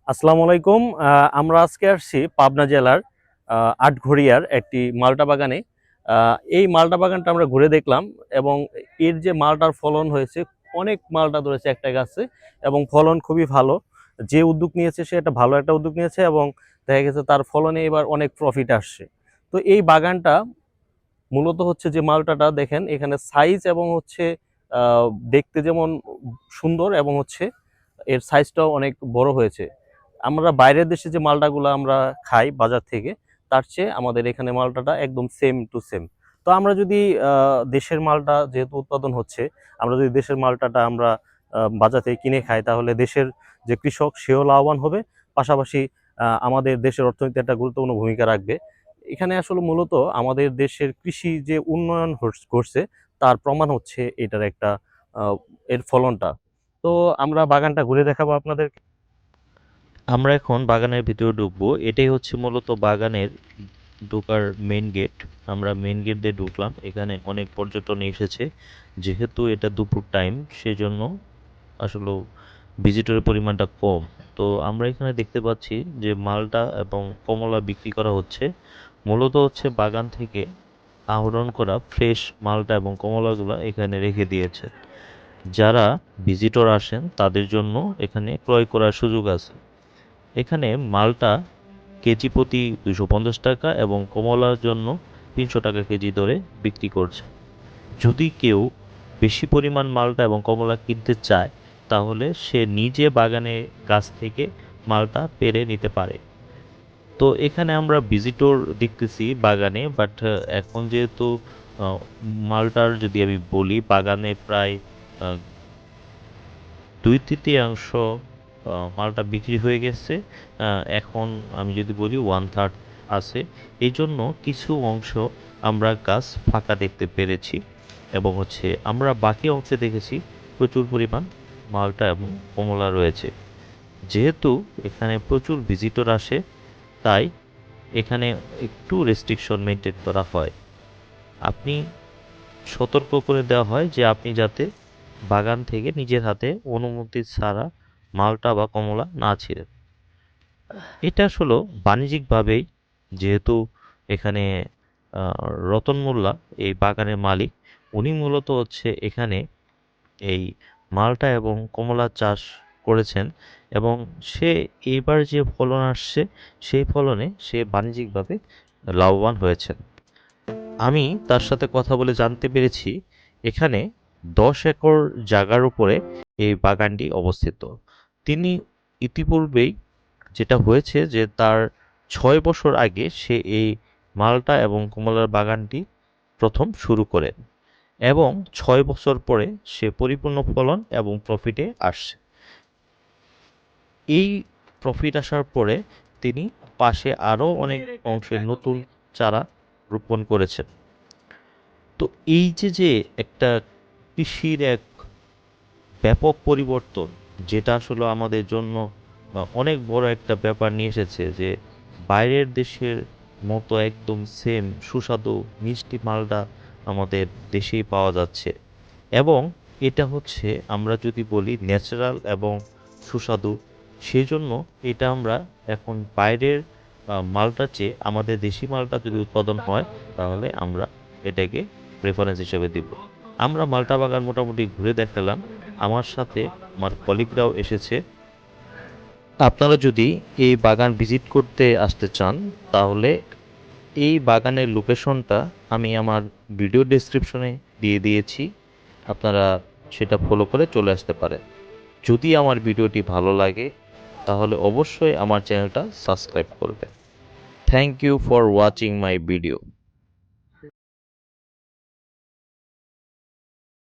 আসসালামু আলাইকুম। আমরা আজকে আসছি পাবনা জেলার আটঘরিয়ার একটি মালটা বাগানে। এই মালটা বাগানটা আমরা ঘুরে দেখলাম এবং এর যে মালটার ফলন হয়েছে, অনেক মালটা ধরেছে একটা গাছে এবং ফলন খুবই ভালো। যে উদ্যোগ নিয়েছে সে একটা ভালো একটা উদ্যোগ নিয়েছে এবং দেখা গেছে তার ফলনে এবার অনেক প্রফিট আসছে। তো এই বাগানটা মূলত হচ্ছে যে মালটাটা দেখেন এখানে সাইজ এবং হচ্ছে আহ, দেখতে যেমন সুন্দর এবং হচ্ছে এর সাইজটাও অনেক বড় হয়েছে। আমরা বাইরের দেশে যে মালটাগুলো আমরা খাই বাজার থেকে, তার চেয়ে আমাদের এখানে মালটাটা একদম সেম টু সেম। তো আমরা যদি দেশের মালটা যেহেতু উৎপাদন হচ্ছে, আমরা যদি দেশের মালটাটা আমরা বাজার থেকে কিনে খাই, তাহলে দেশের যে কৃষক সেও লাভবান হবে, পাশাপাশি আমাদের দেশের অর্থনীতি একটা গুরুত্বপূর্ণ ভূমিকা রাখবে। এখানে আসলে মূলত আমাদের দেশের কৃষি যে উন্নয়ন ঘটছে, তার প্রমাণ হচ্ছে এটার একটা এর ফলনটা। তো আমরা বাগানটা ঘুরে দেখাবো আপনাদের। আমরা এখন বাগানের ভিতরে ঢুকবো। এটাই হচ্ছে মূলত বাগানের ঢোকার মেইন গেট। আমরা মেইন গেট দিয়ে ঢুকলাম। এখানে অনেক পর্যটন এসেছে। যেহেতু এটা দুপুর টাইম, সেজন্য আসলে ভিজিটরের পরিমাণটা কম। তো আমরা এখানে দেখতে পাচ্ছি যে মালটা এবং কমলা বিক্রি করা হচ্ছে। মূলত হচ্ছে বাগান থেকে আহরণ করা ফ্রেশ মালটা এবং কমলাগুলো এখানে রেখে দিয়েছে। যারা ভিজিটর আসেন তাদের জন্য এখানে ক্রয় করার সুযোগ আছে। এখানে মালটা কেজি প্রতি 250 টাকা এবং কমলার জন্য 300 টাকা কেজি দরে বিক্রি করছে। যদি কেউ বেশি পরিমাণ মালটা এবং কমলা কিনতে চায়, তাহলে সে নিজে বাগানে গাছ থেকে মালটা পেড়ে নিতে পারে। তো এখানে আমরা ভিজিটর দেখতেছি বাগানে, বাট এখন যেহেতু আহ, মালটার যদি আমি বলি, বাগানে প্রায় আহ, 2/3 মালটা বিক্রি হয়ে গেছে। এখন আমি যদি বলি 1/3 আছে। এই জন্য কিছু অংশ আমরা গাছ ফাঁকা দেখতে পেরেছি, এবং হচ্ছে আমরা বাকি অংশে দেখেছি প্রচুর পরিমাণ মালটা এবং কমলা রয়েছে। যেহেতু এখানে প্রচুর ভিজিটর আসে, তাই এখানে একটু রেস্ট্রিকশন মেনটেন করা হয়। আপনি সতর্ক করে দেওয়া হয় যে আপনি যাতে বাগান থেকে নিজের হাতে অনুমতি ছাড়া মালটা বা কমলা না ছিঁড়েন। এটা আসলে বাণিজ্যিকভাবেই, যেহেতু এখানে আহ, রতন মোল্লা এই বাগানের মালিক, উনি মূলত হচ্ছে এখানে এই মালটা এবং কমলা চাষ করেছেন, এবং সে এইবার যে ফলন আসছে সেই ফলনে সে বাণিজ্যিকভাবে লাভবান হয়েছেন। আমি তার সাথে কথা বলে জানতে পেরেছি এখানে 10 একর জায়গার উপরে এই বাগানটি অবস্থিত। তিনি ইতিপূর্বেই, যেটা হয়েছে যে তার 6 বছর আগে সে এই মালটা এবং কমলার বাগানটি প্রথম শুরু করেন, এবং 6 বছর পরে সে পরিপূর্ণ ফলন এবং প্রফিটে আসছে। এই প্রফিট আসার পরে তিনি পাশে আরও অনেক অংশে নতুন চারা রোপণ করেছেন। তো এই যে একটা কৃষির এক ব্যাপক পরিবর্তন, যেটা আসলে আমাদের জন্য অনেক বড় একটা ব্যাপার নিয়ে এসেছে, যে বাইরের দেশের মতো একদম সেম সুস্বাদু মিষ্টি মালটা আমাদের দেশেই পাওয়া যাচ্ছে। এবং এটা হচ্ছে, আমরা যদি বলি, ন্যাচারাল এবং সুস্বাদু। সেজন্য এটা আমরা এখন বাইরের মালটার চেয়ে আমাদের দেশি মালটা যদি উৎপাদন হয়, তাহলে আমরা এটাকে প্রেফারেন্স হিসেবে দিব। আমরা মালটা বাগান মোটামুটি ঘুরে দেখালাম। আমার সাথে আমার কলিগরাও এসেছে। আপনারা যদি এই বাগান ভিজিট করতে আসতে চান, তাহলে এই বাগানের লোকেশনটা আমি আমার ভিডিও ডেসক্রিপশনে দিয়ে দিয়েছি। আপনারা সেটা ফলো করে চলে আসতে পারেন। যদি আমার ভিডিওটি ভালো লাগে, তাহলে অবশ্যই আমার চ্যানেলটা সাবস্ক্রাইব করবেন। Thank you for watching my video.